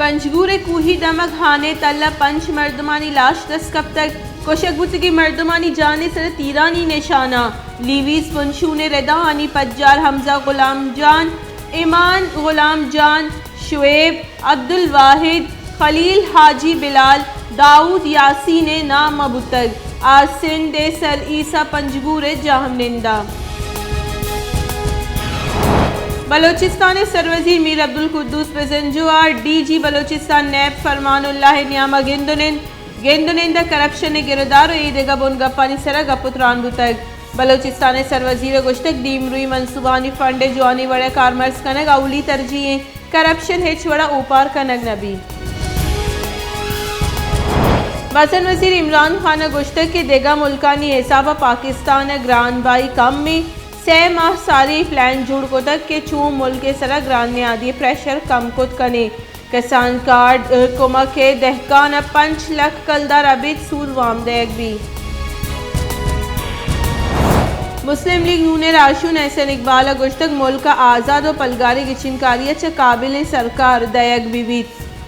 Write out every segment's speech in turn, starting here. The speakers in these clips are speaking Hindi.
पंजगूर कूही दमक हाने तल्ला पंच मर्दमानी लाश दस कब तक कोशकबुत की मर्दमानी जाने से तीरानी निशाना लीवीज पुंशू ने रेदानी पज्जार हमजा गुलाम जान ईमान गुलाम जान शुएब अब्दुल वाहिद खलील हाजी बिलाल दाऊद यासीन नाम अबुतग आज सिंध सर ईसा पंजगूर जाहमनिंदा। बलोचिस्तान सरवजीर मीर अब्दुल कुद्दूस पेजंजुआर डीजी बलोचिस्तान नैब फरमानुल्लाह न्यामा गेंदुनिंदा करप्शन गिरदार ईदगा बुन गप्पानी सरा गपुत्रान बुतग बलोचिस्तान सरवजीर गुश्तक डीमरुई मनसूबानी फंडे जुआनी वड़े कारमर्स कनग अवली तरजीह करप्शन हेच वड़ा ऊपार कनग नबी। वज़न वज़ीर इमरान खान गुश्तक के देगा मुल्कानी हिसाब पाकिस्तान ग्रान बाई कम में 6 माह सारी प्लान जुड़ को तक के चू मुल्क के सरा ग्रान ने आदि प्रेशर कम कुत कने किसान कार्ड कुमा के दहकान 5 लाख कलदार अबिद सूद वामदेग भी। मुस्लिम लीग नून राशून एहसन इकबाल गुश्तक मुल्क का आज़ाद और पलगारी की चिनकारी च काबिल सरकार दयक बीबी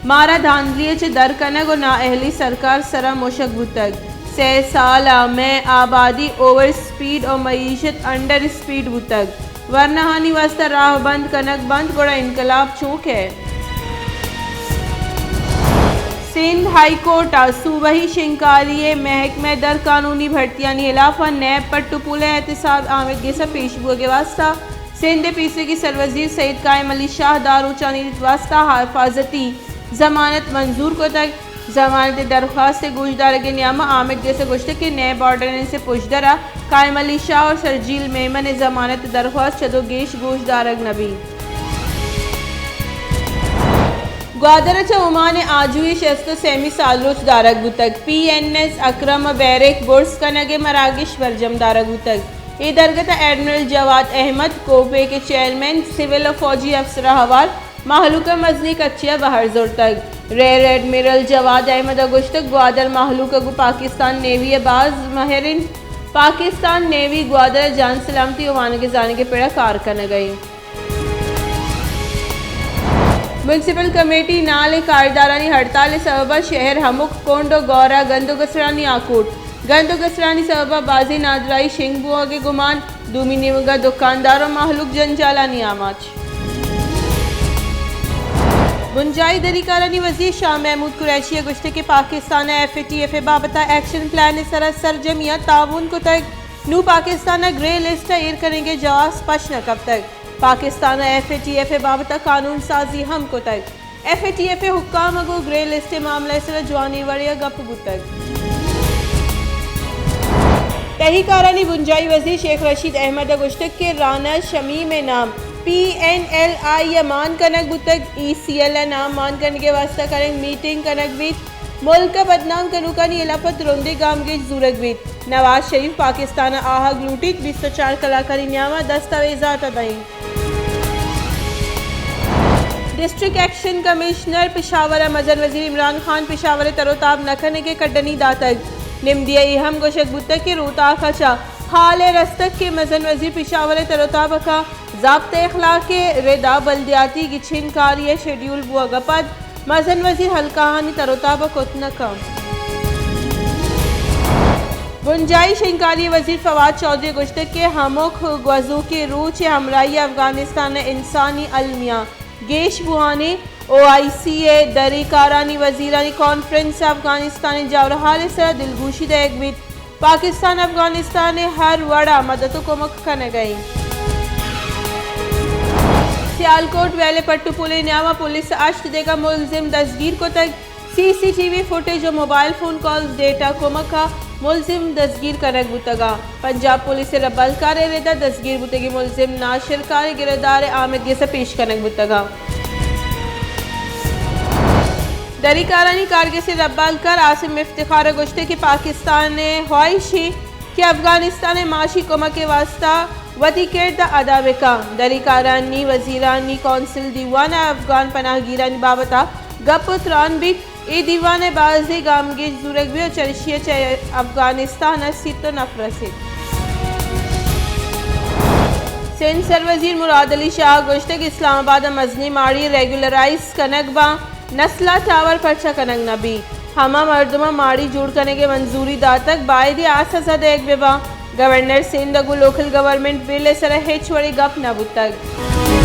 मारा धांधली च दर कनग और नाअहली सरकार सरा मुशक बुतक 6 साल में आबादी ओवर स्पीड और मईशत अंडर स्पीड बुतक वरनहानी वास्ता राह बंद कनक बंद गोड़ा इनकलाब चूक है। सिंध हाई कोर्ट सूबाही शिंकारी महकमे दर कानूनी भर्तियां खिलाफा नैब पर टुपुले एहतसाब आमिद गेसा पेशगो के वास्ता सिंध पीसी की सरवजीर सईद कायम अली शाह दारूचानी वास्ता हिफाजती जमानत मंजूर को तक जमानत दरख्वास्त गोशदार के नियामा आमिद जैसे गुश्त के नैब ऑर्डनेंस से पुशदरा कायम अली शाह और सरजील मेमन जमानत दरख्वास्त चदोगेश गोशदारग नबी। ग्वादर ओमान आजुई शस्त सेमी सालरोच दारग बुतक PNS अक्रम बैरक बुर्स कनगे मरागिश वर्जम दारग बुतक ये दरगत एडमिरल जवाद अहमद कोपे के चेयरमैन सिविल और फौजी अफसर हवाल महलूका मजनी कच्चिया बहर जोर तक रेयर एडमिरल जवाद अहमद अगुश्तक ग्वादर महलूका गु पाकिस्तान नेवी बाज महरिन पाकिस्तान नेवी ग्वादर जान सलामती ओमान के जाने के पेड़ा कार करने गई। म्यूनसिपल कमेटी नाले कारदारानी हड़ताल सबबा शहर हमुक कोंडो गौरा गंदोगसरानी आकोट गंदोगसरानी सबबा बाजी नादराई शिंगबुआ के गुमान दूमी निमगा दुकानदारों महलूक जंजालानी आमाच। बुंजाई दरीकारानी वजीर शाह महमूद कुरैशी गुश्ते के पाकिस्तान FATF बाबता एक्शन प्लान सरा सरजमिया ताउन को तक नू पाकिस्तान ग्रे लिस्ट एयर करेंगे जवाब स्पष्ट न कब तक पाकिस्तान FATF बाबता कानून साजी हम को तक FATF हुक्काम अगो ग्रे लिस्ट मामला सरा जवानी वड़िया गप बुतक। तहरीकारानी बुंजाई वजीर शेख रशीद अहमद गुश्तक के राना शमी में नाम PNLI या मान कनक बुतक ECL नाम मान करने के वास्ता करेंगे मीटिंग कनक बीत मुल्क का बदनाम कनुकानी इलाफत रोंदे गाम के जूरक बीत नवाज शरीफ पाकिस्तान आहग लूटित 24 कलाकारी Nyama दस्तावेजात अदाई। District action commissioner Peshawar मजन वजीर इमरान खान पेशावर तरोताब नखने के कड्डनी दातक निमदिया इहम गोशक बुतक के रोता खचा हाल रस्तक के मजन वजीर पेशावर तरोताब का ज़ाब्ते अखलाक के रेदा बल्दियाती की छिनकारी शेड्यूल बुआ गपद मजन वजीर हल्काहानी तरोताब कोतना कम। बुंजाई शिंकारी वजीर फवाद चौधरी गुश्तक के हमुख गवजू के रूच हमराई अफगानिस्तान इंसानी अलमिया गेश बुहानी OICA दरीकारानी वजीरानी कॉन्फ्रेंस अफगानिस्तान जावरहाल सर दिलगुशी दयकबित पाकिस्तान अफगानिस्तान हर वड़ा मदद को मुख करने गई। सियालकोट वेले पट्टुपुले न्यामा पुलिस अश्त देगा मुलजिम दस्तगीर को तक CCTV फुटेज और मोबाइल फोन कॉल्स डेटा को मखा मुलजिम दस्तगीर करक बुतगा पंजाब पुलिस रब्बल कार रेदा दस्तगीर बुतगी मुलजिम नाशिर कार गिरदार आमिद ये से पेश करक बुतगा। दरीकारानी कारगिल से रब्बाल कर आसिम इफ्तिखार गुश्ते की पाकिस्तान ने ख्वाहिशी कि अफगानिस्तान माशी कमा के वास्ता वती किरदा अदा बेका दरीकारानी वजीरानी कौंसिल दीवाना अफगान पनाहगीरानी बाबता गपुत्रान भी ए दीवाने बाजी गामगे जुरक भी और चर्शिया अफगानिस्तान सितो नफरसे सिंध सरवजीर मुराद अली शाह गुश्तक इस्लामाबाद मजनी माड़ी रेगुलराइज कनकबा नस्ला टावर पर्चा कनंग नबी हमा मर्दमा माड़ी जोड़ करने के मंजूरी दातक बायदी आसद एक विवाह governor Sindh local government bill सर हेच वड़ी गप नबुतक